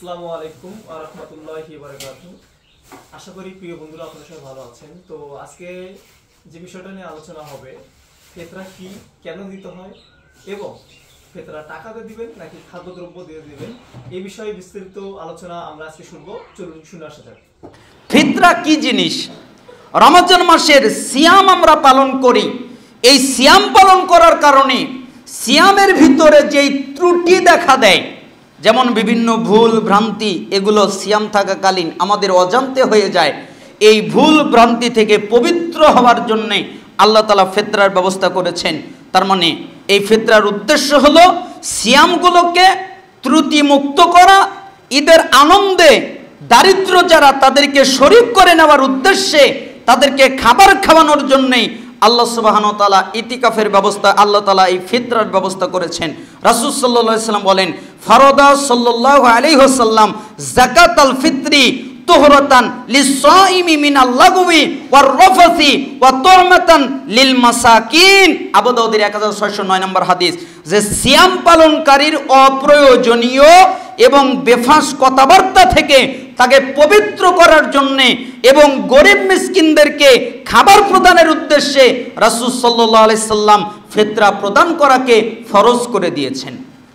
আসসালামু আলাইকুম ওয়া রাহমাতুল্লাহি ওয়া বারাকাতুহু। আশা করি প্রিয় বন্ধুরা আপনারা সবাই ভালো আছেন। তো আজকে যে বিষয়টা নিয়ে আলোচনা হবে, ফিতরা কি, কেন দিতে হয় এবং ফিতরা টাকা দিয়ে দিবেন নাকি খাদ্যদ্রব্য দিয়ে দিবেন, এই বিষয়ে বিস্তারিত আলোচনা আমরা আজকে শুনবো। চলুন শুনে আসা যাক। ফিতরা কি জিনিস? রমজান মাসের সিয়াম আমরা পালন করি। এই সিয়াম পালন করার কারণে সিয়ামের ভিতরে যেই ত্রুটি দেখা দেয়, যেমন বিভিন্ন ভুল ভ্রান্তি, এগুলো সিয়াম থাকাকালীন আমাদের অজান্তে হয়ে যায়। এই ভুল ভ্রান্তি থেকে পবিত্র হওয়ার জন্যে আল্লাহ তাআলা ফিতরার ব্যবস্থা করেছেন। তার মানে এই ফিতরার উদ্দেশ্য হলো সিয়ামগুলোকে ত্রুটি মুক্ত করা, ঈদের আনন্দে দারিদ্র যারা তাদেরকে শরীক করে নেওয়ার উদ্দেশ্যে তাদেরকে খাবার খাওয়ানোর জন্যেই আল্লাহ সুবহানাহু ওয়া তাআলা ইতিকাফের ব্যবস্থা, আল্লাহ তাআলা এই ফিতরার ব্যবস্থা করেছেন। রাসূল সাল্লাল্লাহু আলাইহি ওয়াসাল্লাম বলেন, ফারাদা সাল্লাল্লাহু আলাইহি ওয়াসাল্লাম যাকাতাল ফিতরি তুহরাতান লিস-সাইমি মিনাল লাগwi ওয়ার রাফাসি ওয়া তুরমাতান লিল মাসাকিন। আবু দাউদের 1609 নম্বর হাদিস, যে সিয়াম পালনকারীর অপ্রয়োজনীয় এবং বেফাঁস কথাবার্তা থেকে তাকে পবিত্র করার জন্যে এবং গরিব মিসকিনদেরকে খাবার প্রদানের উদ্দেশ্যে রাসূল সাল্লাল্লাহু আলাইহি সাল্লাম ফিতরা প্রদান করাকে ফরজ করে দিয়েছেন।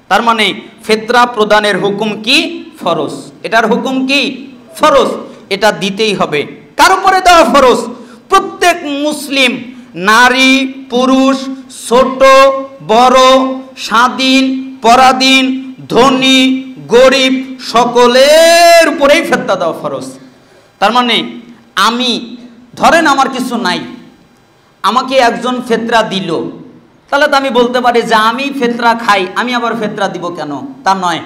তার মানে ফিতরা প্রদানের হুকুম কি? ফরজ। এটার হুকুম কি? ফরজ। এটা দিতেই হবে। কার উপরে দেওয়া ফরজ? প্রত্যেক মুসলিম নারী পুরুষ, ছোট বড়, স্বাধীন পরাধীন, ধনী গরিব, সকলের উপরেই ফিতরা দেওয়া ফরজ। তার মানে আমি ধরেন আমার কিছু নাই, আমাকে একজন ফিতরা দিল, তাহলে তো আমি বলতে পারি যে আমি ফিতরা খাই, আমি আবার ফিতরা দিব কেন? তা নয়।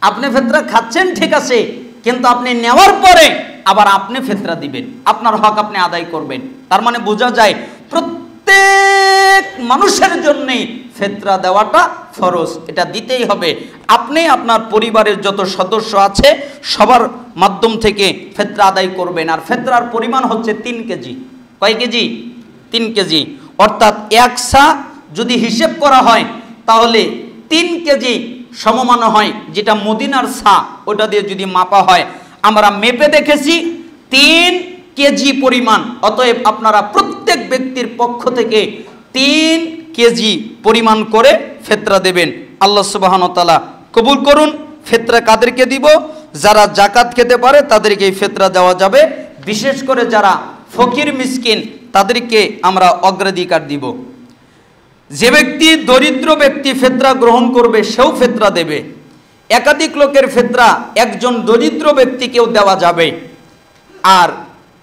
আপনি ফিতরা খাচ্ছেন ঠিক আছে, কিন্তু আপনি নেওয়ার পরে আবার আপনি ফিতরা দিবেন, আপনার হক আপনি আদায় করবেন। তার মানে বোঝা যায় প্রত্যেক মানুষের জন্যে ফিতরা দেওয়াটা ফরজ, এটা দিতেই হবে। আপনি আপনার পরিবারের যত সদস্য আছে সবার মাধ্যম থেকে ফিতরা আদায় করবেন। আর ফিতরার পরিমাণ হচ্ছে 3 কেজি। কয় কেজি? 3 কেজি। অর্থাৎ এক সা যদি হিসেব করা হয় তাহলে 3 কেজি সমমান হয়, যেটা মদিনার সা, ওটা দিয়ে যদি মাপা হয়, আমরা মেপে দেখেছি 3 কেজি পরিমাণ। অতএব আপনারা প্রত্যেক ব্যক্তির পক্ষ থেকে 3 কেজি পরিমাণ করে ফিতরা দেবেন। আল্লাহ সুবহানাহু ওয়া তাআলা কবুল করুন। ফিতরা কাদেরকে দিব? যারা যাকাত খেতে পারে তাদেরকে এই ফিতরা দেওয়া যাবে। বিশেষ করে যারা ফকির মিসকিন তাদেরকে আমরা অগ্রাধিকার দিব। যে ব্যক্তি দরিদ্র ব্যক্তি ফিতরা গ্রহণ করবে সেও ফিতরা দেবে। একাধিক লোকের ফিতরা একজন দরিদ্র ব্যক্তিকেও দেওয়া যাবে। আর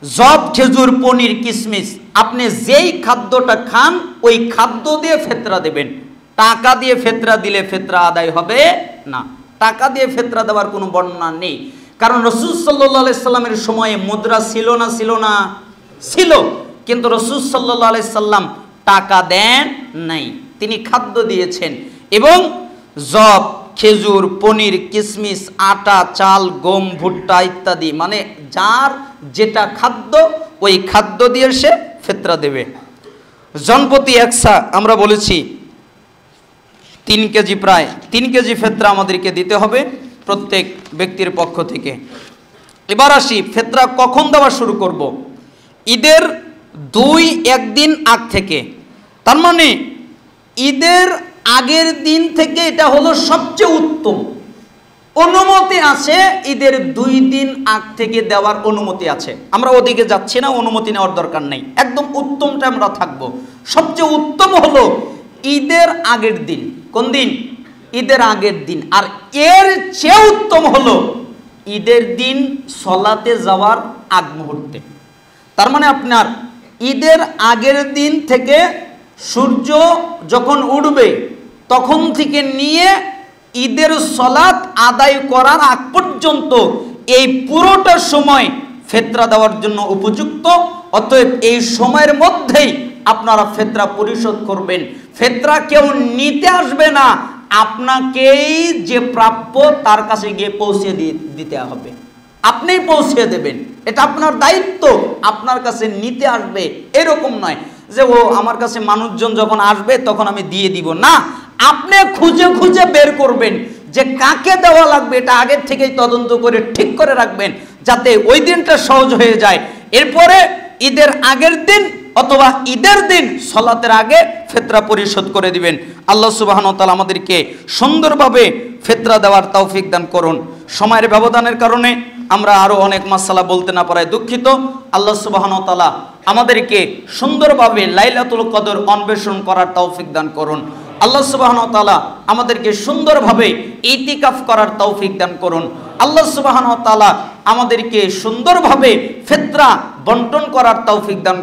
জব, খেজুর, পনির, কিশমিশ, আপনি যেই খাদ্যটা খান ওই খাদ্য দিয়ে ফিতরা দেবেন। টাকা দিয়ে ফিতরা দিলে ফিতরা আদায় হবে না। টাকা দিয়ে ফিতরা দেওয়ার কোনো বর্ণনা নেই। কারণ রাসূল সাল্লাল্লাহু আলাইহি সাল্লামের সময়ে মুদ্রা ছিল না? ছিল না? ছিল। কিন্তু রাসূল সাল্লাল্লাহু আলাইহি সাল্লাম টাকা দেন নাই, তিনি খাদ্য দিয়েছেন। এবং জব, খেজুর, পনির, কিশমিশ, আটা, চাল, গম, ভুট্টা ইত্যাদি, মানে যার যেটা খাদ্য ওই খাদ্য দিয়ে সে ফিতরা দেবে। জনপ্রতি একসা আমরা বলেছি 3 কেজি, প্রায় 3 কেজি ফিতরা আমাদেরকে দিতে হবে প্রত্যেক ব্যক্তির পক্ষ থেকে। এবার আসি ফিতরা কখন দেওয়া শুরু করব? ঈদের 2-1 দিন আগ থেকে। তার মানে ঈদের আগের দিন থেকে এটা হলো সবচেয়ে উত্তম। অনুমতি আছে ঈদের 2 দিন আগ থেকে দেওয়ার অনুমতি আছে। আমরা ওদিকে যাচ্ছি না, অনুমতি নেওয়ার দরকার নেই, একদম উত্তমটা আমরা থাকবো। সবচেয়ে উত্তম হলো ঈদের আগের দিন। কোন দিন? ঈদের আগের দিন। আর এর চেয়ে উত্তম হলো ঈদের দিন সলাতে যাওয়ার আগ মুহূর্তে। তার মানে আপনার ঈদের আগের দিন থেকে সূর্য যখন উঠবে তখন থেকে নিয়ে ঈদের সলাত আদায় করার আগ পর্যন্ত এই পুরোটা সময় ফিতরা দেওয়ার জন্য উপযুক্ত। অতএব এই সময়ের মধ্যেই আপনারা ফিতরা পরিশোধ করবেন। ফিতরা কেউ নিতে আসবে না, আপনাকেই যে প্রাপ্য তার কাছে গিয়ে পৌঁছে দিতে হবে, আপনিই পৌঁছে দেবেন। এটা আপনার দায়িত্ব। আপনার কাছে নিতে আসবে এরকম নয় যে ও আমার কাছে মানুষজন যখন আসবে তখন আমি দিয়ে দিব না। আপনি খুঁজে খুঁজে বের করবেন যে কাকে দেওয়া লাগবে এটা আগের থেকেই তদন্ত করে ঠিক করে রাখবেন, যাতে ওই দিনটা সহজ হয়ে যায়। এরপরে ঈদের আগের দিন অথবা ঈদের দিন সালাতের আগে ফিতরা পরিশোধ করে দিবেন। আল্লাহ সুবহানাহু ওয়া তাআলা আমাদেরকে সুন্দরভাবে ফিতরা দেওয়ার তৌফিক দান করুন। সময়ের ব্যবধানের কারণে আমরা আরো অনেক মাসালা বলতে না পারায় দুঃখিত। আল্লাহ সুবহানাহু ওয়া তাআলা আমাদেরকে সুন্দরভাবে লাইলাতুল কদর অন্বেষণ করার তৌফিক দান করুন। আল্লাহ সুবহানাহু ওয়া তাআলা আমাদেরকে সুন্দরভাবে ইতিকাফ করার তৌফিক দান করুন। আল্লাহ সুবহানাহু ওয়া তাআলা আমাদেরকে সুন্দরভাবে ফিতরা বন্টন করার তৌফিক দান